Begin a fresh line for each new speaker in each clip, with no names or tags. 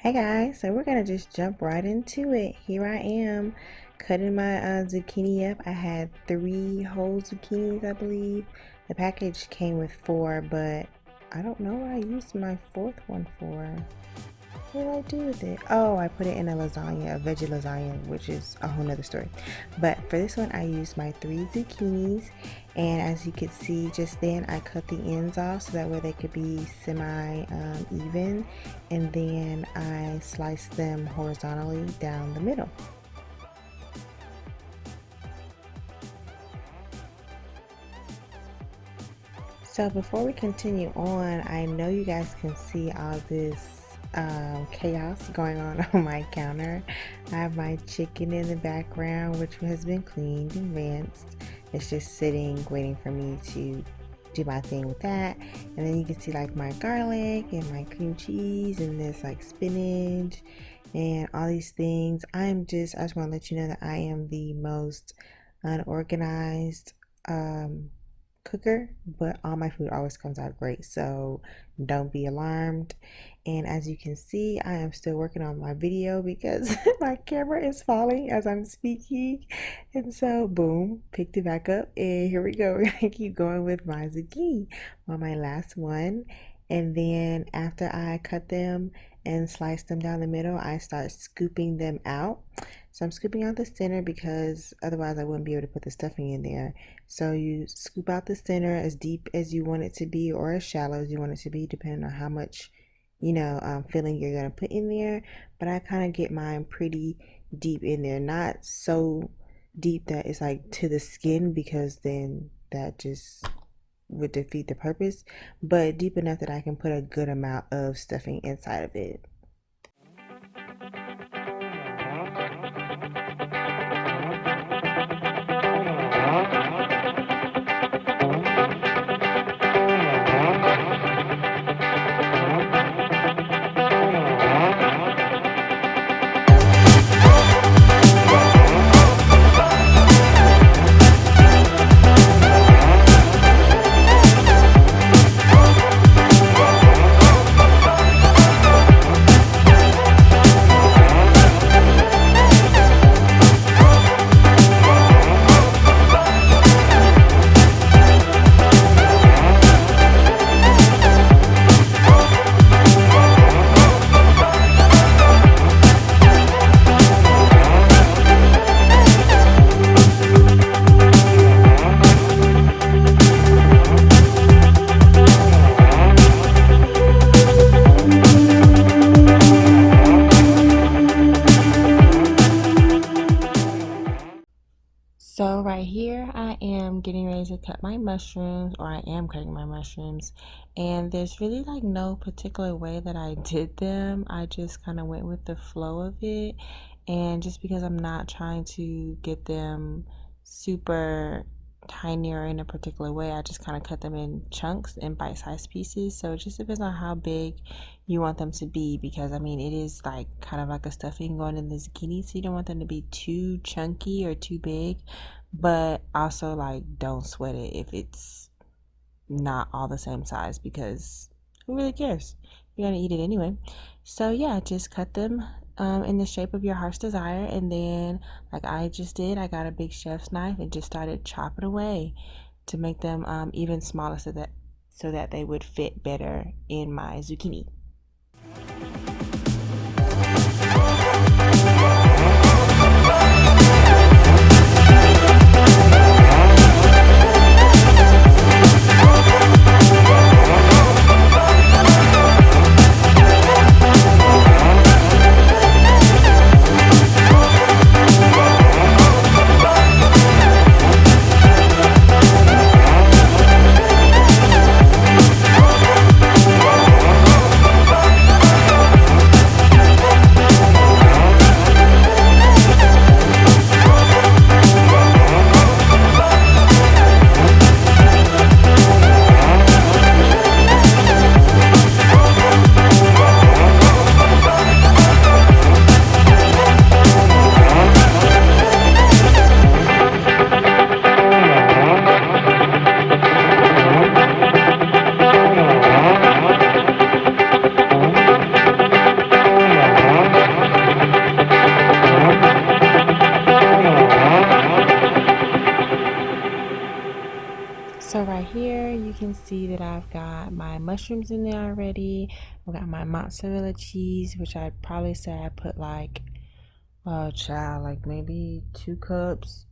Hey guys, so we're gonna just jump right into it. Here I am cutting my zucchini up. I had 3 whole zucchinis, I believe. The package came with 4, but I don't know what I used my 4th one for. What did I do with it? Oh, I put it in a lasagna, a veggie lasagna, which is a whole nother story. But for this one, I used my 3 zucchinis, and as you could see just then, I cut the ends off so that way they could be semi-even, and then I sliced them horizontally down the middle. So before we continue on, I know you guys can see all this chaos going on my counter. I have my chicken in the background, which has been cleaned and rinsed. It's just sitting waiting for me to do my thing with that. And then you can see like my garlic and my cream cheese, and there's like spinach and all these things. I just want to let you know that I am the most unorganized cooker, but all my food always comes out great, so don't be alarmed. And as you can see, I am still working on my video because my camera is falling as I'm speaking, and so boom, picked it back up, and here we go. We're gonna keep going with my zucchini on my last one. And then after I cut them and slice them down the middle, I start scooping them out. So I'm scooping out the center because otherwise I wouldn't be able to put the stuffing in there. So you scoop out the center as deep as you want it to be, or as shallow as you want it to be, depending on how much filling you're gonna put in there. But I kind of get mine pretty deep in there, not so deep that it's like to the skin, because then that just would defeat the purpose, but deep enough that I can put a good amount of stuffing inside of it. So right here, I am getting ready to cut my mushrooms, or I am cutting my mushrooms, and there's really like no particular way that I did them. I just kind of went with the flow of it, and just because I'm not trying to get them super tiny or in a particular way, I just kind of cut them in chunks and bite-sized pieces. So it just depends on how big you want them to be, because I mean it is like kind of like a stuffing going in the zucchini, so you don't want them to be too chunky or too big, but also like don't sweat it if it's not all the same size, because who really cares, you're gonna eat it anyway. So yeah, just cut them in the shape of your heart's desire, and then like I just did, I got a big chef's knife and just started chopping away to make them even smaller, so that they would fit better in my zucchini. mushrooms in there already. I got my mozzarella cheese, which I'd probably say I put like, oh child, like maybe two cups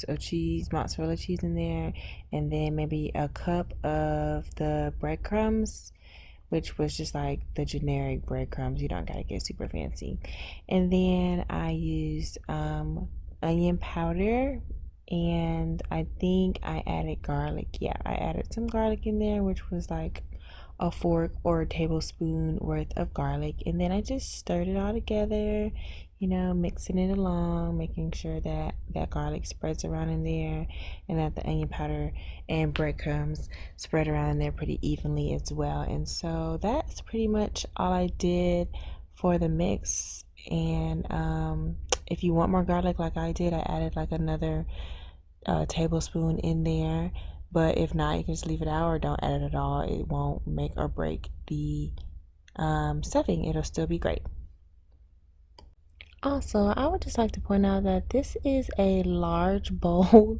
of cheese, mozzarella cheese in there, and then maybe a cup of the breadcrumbs, which was just like the generic breadcrumbs. You don't gotta get super fancy. And then I used onion powder, and I think I added garlic. Yeah, I added some garlic in there, which was like a fork or a tablespoon worth of garlic. And then I just stirred it all together, mixing it along, making sure that that garlic spreads around in there, and that the onion powder and breadcrumbs spread around in there pretty evenly as well. And so that's pretty much all I did for the mix. And if you want more garlic like I did, I added like another tablespoon in there. But if not, you can just leave it out or don't add it at all. It won't make or break the stuffing. It'll still be great. Also, I would just like to point out that this is a large bowl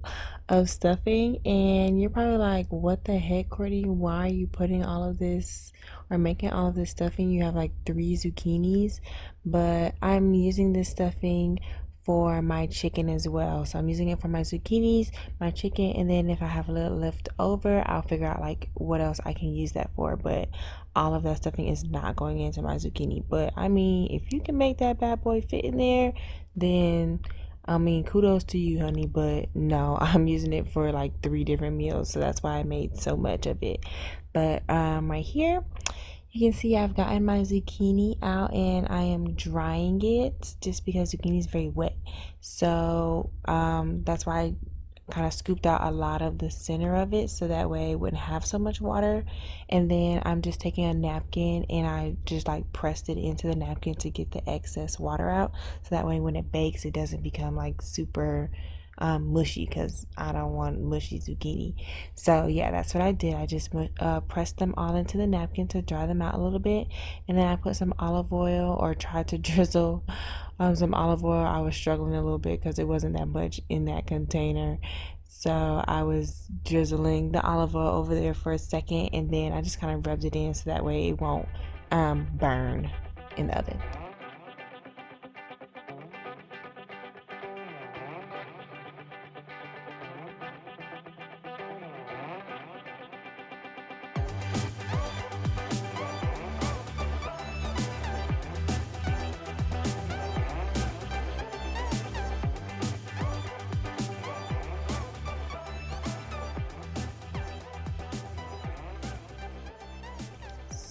of stuffing, and you're probably like, what the heck, Courtney? Why are you putting all of this or making all of this stuffing? You have like 3 zucchinis, but I'm using this stuffing for my chicken as well. So I'm using it for my zucchinis, my chicken, and then if I have a little left over, I'll figure out like what else I can use that for. But all of that stuffing is not going into my zucchini. But I mean, if you can make that bad boy fit in there, then I mean, kudos to you, honey. But no, I'm using it for like 3 different meals, so that's why I made so much of it. But right here, you can see I've gotten my zucchini out and I am drying it just because zucchini is very wet. So that's why I kind of scooped out a lot of the center of it so that way it wouldn't have so much water. And then I'm just taking a napkin and I just like pressed it into the napkin to get the excess water out. So that way when it bakes, it doesn't become like super mushy, because I don't want mushy zucchini. So yeah, that's what I did. I just pressed them all into the napkin to dry them out a little bit, and then I put some olive oil, or tried to drizzle some olive oil. I was struggling a little bit because it wasn't that much in that container, so I was drizzling the olive oil over there for a second, and then I just kind of rubbed it in so that way it won't burn in the oven.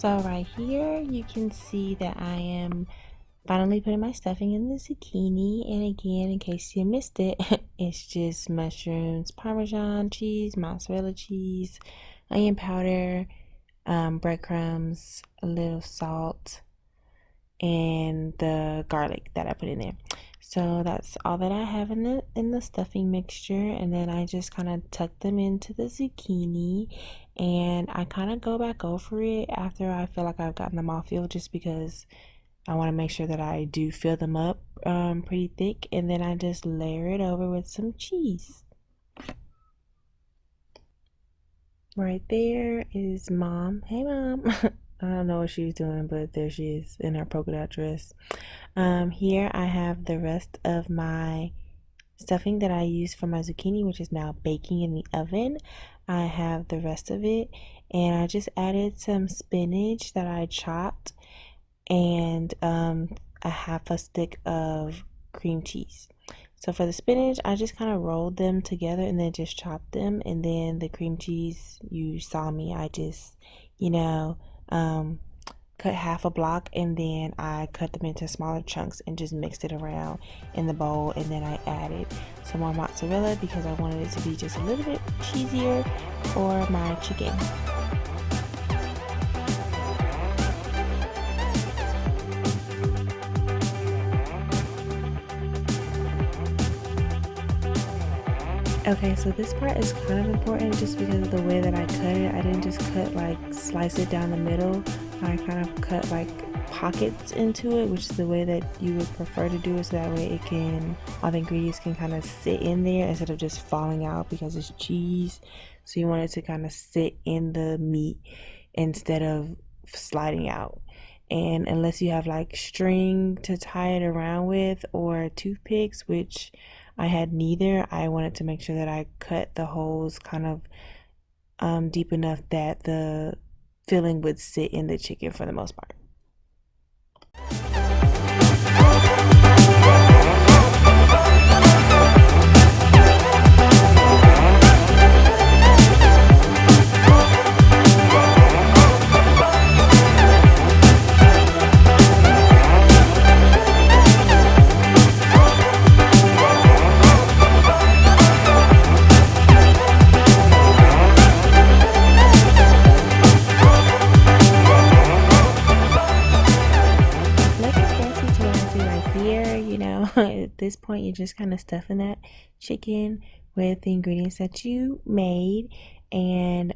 So right here you can see that I am finally putting my stuffing in the zucchini, and again, in case you missed it, it's just mushrooms, Parmesan cheese, mozzarella cheese, onion powder, breadcrumbs, a little salt, and the garlic that I put in there. So that's all that I have in the stuffing mixture, and then I just kind of tuck them into the zucchini, and I kind of go back over it after I feel like I've gotten them all filled, just because I want to make sure that I do fill them up pretty thick, and then I just layer it over with some cheese. Right there is Mom. Hey, Mom. I don't know what she's doing, but there she is in her polka dot dress. Here I have the rest of my stuffing that I used for my zucchini, which is now baking in the oven. I have the rest of it, and I just added some spinach that I chopped, and a half a stick of cream cheese. So for the spinach, I just kind of rolled them together and then just chopped them. And then the cream cheese, you saw me, I just, cut half a block, and then I cut them into smaller chunks and just mixed it around in the bowl. And then I added some more mozzarella because I wanted it to be just a little bit cheesier for my chicken. Okay, so this part is kind of important just because of the way that I cut it. I didn't just slice it down the middle. I kind of cut like pockets into it, which is the way that you would prefer to do it, so that way all the ingredients can kind of sit in there instead of just falling out because it's cheese. So you want it to kind of sit in the meat instead of sliding out. And unless you have like string to tie it around with or toothpicks, which I had neither, I wanted to make sure that I cut the holes kind of deep enough that the filling would sit in the chicken for the most part. At this point, you're just kind of stuffing that chicken with the ingredients that you made, and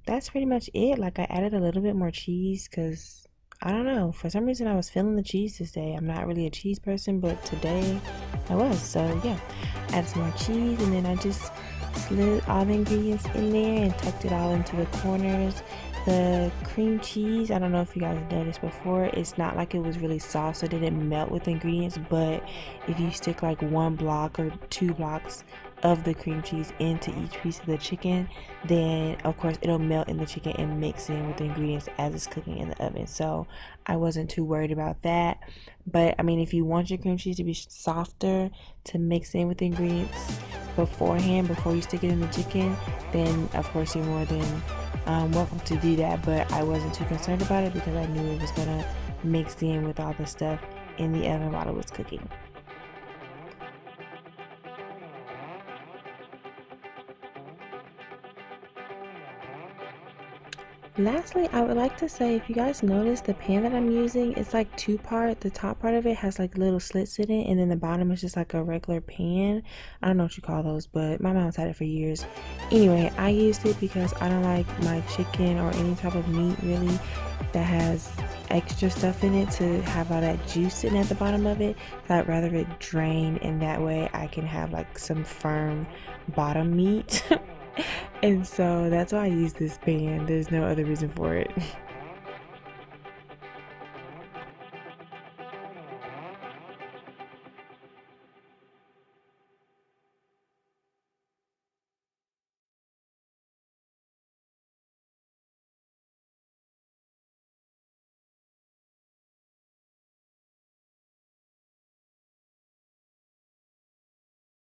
that's pretty much it. Like, I added a little bit more cheese because I don't know, for some reason I was feeling the cheese this day. I'm not really a cheese person, but today I was. So yeah, added some more cheese, and then I just slid all the ingredients in there and tucked it all into the corners. The cream cheese, I don't know if you guys noticed before, it's not like it was really soft, so it didn't melt with the ingredients. But if you stick like 1 block or 2 blocks of the cream cheese into each piece of the chicken, then of course it'll melt in the chicken and mix in with the ingredients as it's cooking in the oven. So I wasn't too worried about that. But I mean, if you want your cream cheese to be softer, to mix in with the ingredients beforehand, before you stick it in the chicken, then of course you're more than welcome to do that. But I wasn't too concerned about it because I knew it was gonna mix in with all the stuff in the oven while it was cooking. Lastly, I would like to say, if you guys notice, the pan that I'm using, it's like two-part. The top part of it has like little slits in it, and then the bottom is just like a regular pan. I don't know what you call those, but my mom's had it for years. Anyway, I used it because I don't like my chicken or any type of meat really that has extra stuff in it to have all that juice sitting at the bottom of it. So I'd rather it drain, and that way I can have like some firm bottom meat. And so that's why I use this pan. There's no other reason for it.